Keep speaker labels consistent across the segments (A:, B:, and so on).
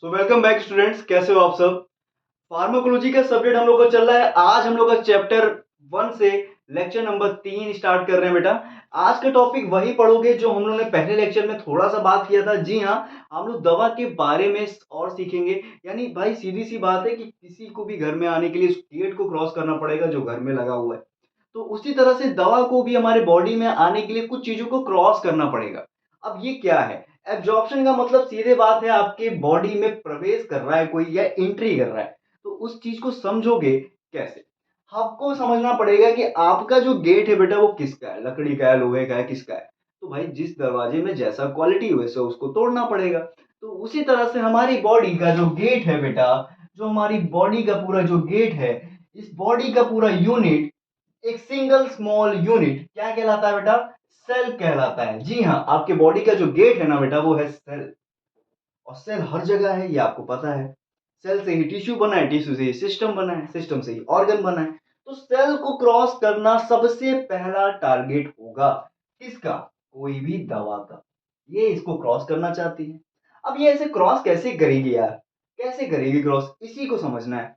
A: So welcome back students, कैसे हो आप सब। फार्माकोलॉजी का सब्जेक्ट हम लोग का चल रहा है। आज हम लोग का चैप्टर 1 से लेक्चर नंबर 3 स्टार्ट कर रहे हैं बेटा। आज का टॉपिक वही पढ़ोगे जो हम लोग ने पहले लेक्चर में थोड़ा सा बात किया था। जी हाँ, हम लोग दवा के बारे में और सीखेंगे। यानी भाई सीधी सी बात है कि किसी को भी घर में आने के लिए उस गेट को क्रॉस करना पड़ेगा जो घर में लगा हुआ है। तो उसी तरह से दवा को भी हमारे बॉडी में आने के लिए कुछ चीजों को क्रॉस करना पड़ेगा। अब ये क्या है? एब्जॉर्प्शन का मतलब सीधे बात है आपके बॉडी में प्रवेश कर रहा है कोई या एंट्री कर रहा है। तो उस चीज को समझोगे कैसे? आपको समझना पड़ेगा कि आपका जो गेट है बेटा वो किसका है, लकड़ी का है, लोहे का है, किसका है। तो भाई जिस दरवाजे में जैसा क्वालिटी वैसे उसको तोड़ना पड़ेगा। तो उसी तरह से हमारी बॉडी का जो गेट है बेटा, जो हमारी बॉडी का पूरा जो गेट है, इस बॉडी का पूरा यूनिट, एक सिंगल स्मॉल यूनिट क्या कहलाता है बेटा? सेल कहलाता है। जी हाँ, आपके बॉडी का जो गेट है ना बेटा वो है सेल। और सेल हर जगह है, ये आपको पता है। सेल से ही टिश्यू बना है, टिश्यू से ही सिस्टम बना है, सिस्टम से ही ऑर्गन बना है। तो सेल को क्रॉस करना सबसे पहला टारगेट होगा किसका? कोई भी दवा का। ये इसको क्रॉस करना चाहती है। अब ये ऐसे क्रॉस कैसे करेगी यार? कैसे करेगी क्रॉस, इसी को समझना है।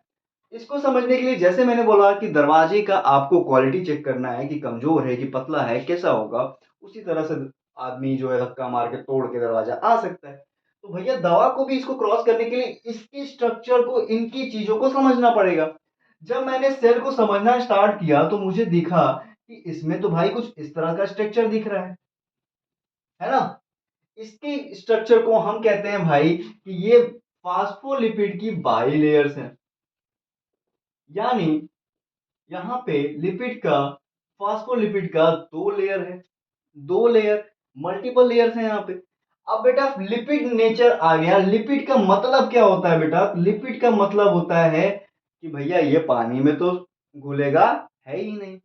A: इसको समझने के लिए जैसे मैंने बोला कि दरवाजे का आपको क्वालिटी चेक करना है कि कमजोर है कि पतला है, कैसा होगा। उसी तरह से आदमी जो है धक्का मार के तोड़ के दरवाजा आ सकता है। तो भैया दवा को भी इसको क्रॉस करने के लिए इसकी स्ट्रक्चर को, इनकी चीजों को समझना पड़ेगा। जब मैंने सेल को समझना स्टार्ट किया तो मुझे दिखा कि इसमें तो भाई कुछ इस तरह का स्ट्रक्चर दिख रहा है ना। इसकी स्ट्रक्चर को हम कहते हैं भाई कि ये फास्फोलिपिड की बाई लेयर्स हैं। यानी यहाँ पे लिपिड का, फास्फोलिपिड का दो लेयर है। दो लेयर, मल्टीपल लेयर्स हैं यहाँ पे। अब बेटा लिपिड नेचर आ गया। लिपिड का मतलब क्या होता है बेटा? लिपिड का मतलब होता है कि भैया ये पानी में तो घुलेगा है ही नहीं।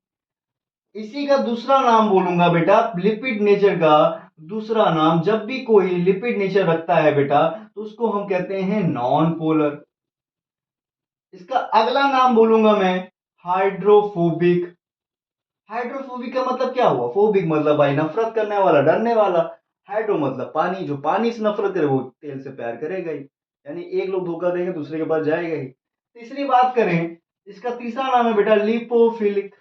A: इसी का दूसरा नाम बोलूंगा बेटा, लिपिड नेचर का दूसरा नाम, जब भी कोई लिपिड नेचर रखता है बेटा तो उसको हम कहते हैं नॉन पोलर। इसका अगला नाम बोलूंगा मैं हाइड्रोफोबिक। हाइड्रोफोबिक का मतलब क्या हुआ? फोबिक मतलब भाई नफरत करने वाला, डरने वाला। हाइड्रो मतलब पानी, जो पानी से नफरत करे वो तेल से प्यार करेगा ही। यानी एक लोग धोखा देंगे दूसरे के पास जाएगा ही। तीसरी बात करें, इसका तीसरा नाम है बेटा लिपोफिलिक।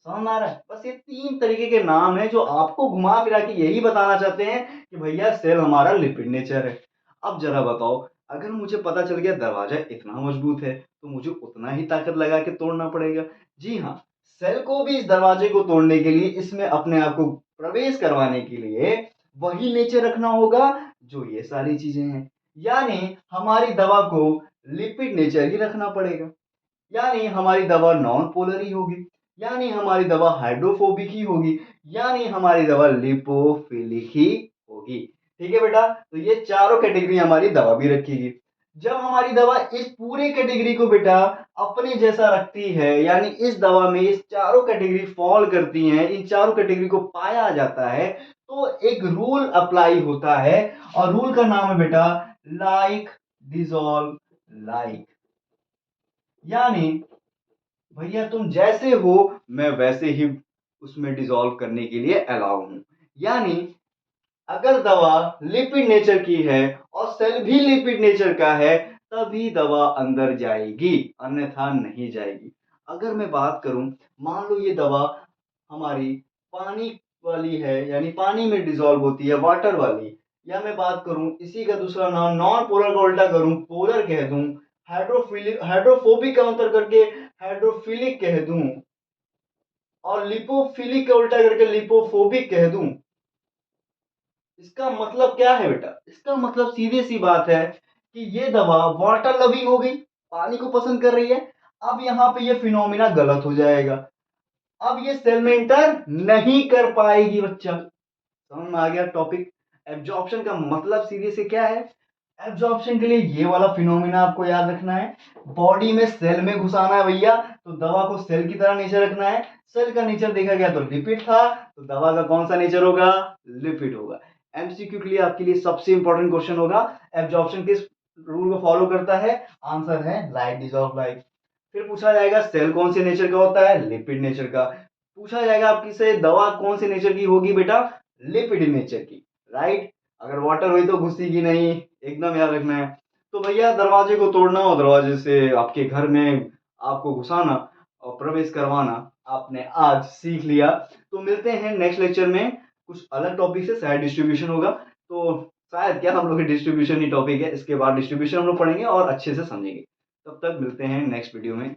A: समझ में आ रहा है? बस ये तीन तरीके के नाम है जो आपको घुमा फिरा के यही बताना चाहते हैं कि भैया सेल हमारा लिपिड नेचर है। अब जरा बताओ, अगर मुझे पता चल गया दरवाजा इतना मजबूत है तो मुझे उतना ही ताकत लगा के तोड़ना पड़ेगा। जी हाँ, सेल को भी इस दरवाजे को तोड़ने के लिए, इसमें अपने आप को प्रवेश करवाने के लिए वही नेचर रखना होगा जो ये सारी चीजें हैं। यानी हमारी दवा को लिपिड नेचर ही रखना पड़ेगा। यानी हमारी दवा नॉन पोलर ही होगी। यानी हमारी दवा हाइड्रोफोबिक ही होगी। यानी हमारी दवा लिपोफिलिक ही होगी। ठीक है बेटा, तो ये चारों कैटेगरी हमारी दवा भी रखेगी। जब हमारी दवा इस पूरे कैटेगरी को बेटा अपने जैसा रखती है, यानी इस दवा में इस चारों कैटेगरी फॉल करती हैं, इन चारों कैटेगरी को पाया जाता है, तो एक रूल अप्लाई होता है। और रूल का नाम है बेटा लाइक डिसॉल्व लाइक। यानी भैया तुम जैसे हो मैं वैसे ही उसमें डिसॉल्व करने के लिए अलाउ हूं। यानी अगर दवा लिपिड नेचर की है और सेल भी लिपिड नेचर का है तभी दवा अंदर जाएगी, अन्यथा नहीं जाएगी। अगर मैं बात करूं, मान लो ये दवा हमारी पानी वाली है, यानी पानी में डिसॉल्व होती है, वाटर वाली। या मैं बात करूं इसी का दूसरा नाम नॉन पोलर का उल्टा करूं, पोलर कह दूं। हाइड्रोफिलिक, हाइड्रोफोबिक का अंतर करके हाइड्रोफिलिक कह दूं। और लिपोफिलिक का उल्टा करके लिपोफोबिक कह दूं। इसका मतलब क्या है बेटा? इसका मतलब सीधी सी बात है कि ये दवा वाटर लविंग हो गई, पानी को पसंद कर रही है। अब यहां पे ये फिनोमिना गलत हो जाएगा। अब ये सेल में इंटर नहीं कर पाएगी बच्चा। समझ में आ गया टॉपिक? एब्जॉर्प्शन का मतलब सीधे से क्या है? एब्जॉर्प्शन के लिए ये वाला फिनोमिना आपको याद रखना है। बॉडी में सेल में घुसाना है भैया, तो दवा को सेल की तरह नेचर रखना है। सेल का नेचर देखा गया तो लिपिड था, तो दवा का कौन सा नेचर होगा? लिपिड होगा। एमसीक्यू के लिए आपके लिए सबसे इंपॉर्टेंट क्वेश्चन होगा, एब्जॉर्प्शन किस रूल को फॉलो करता है? आंसर है लाइक डिसॉल्व लाइक। फिर पूछा जाएगा सेल कौन से नेचर का होता है? लिपिड नेचर का। पूछा जाएगा आपकी से दवा कौन से नेचर की होगी बेटा? लिपिड नेचर की। राइट? अगर वाटर हुई तो घुसेगी नहीं, एकदम याद रखना है। तो भैया दरवाजे को तोड़ना और दरवाजे से आपके घर में आपको घुसाना और प्रवेश करवाना आपने आज सीख लिया। तो मिलते हैं नेक्स्ट लेक्चर में कुछ अलग टॉपिक से, शायद डिस्ट्रीब्यूशन होगा। तो शायद क्या, हम लोग की डिस्ट्रीब्यूशन ही टॉपिक है, इसके बाद डिस्ट्रीब्यूशन हम लोग पढ़ेंगे और अच्छे से समझेंगे। तब तक मिलते हैं नेक्स्ट वीडियो में।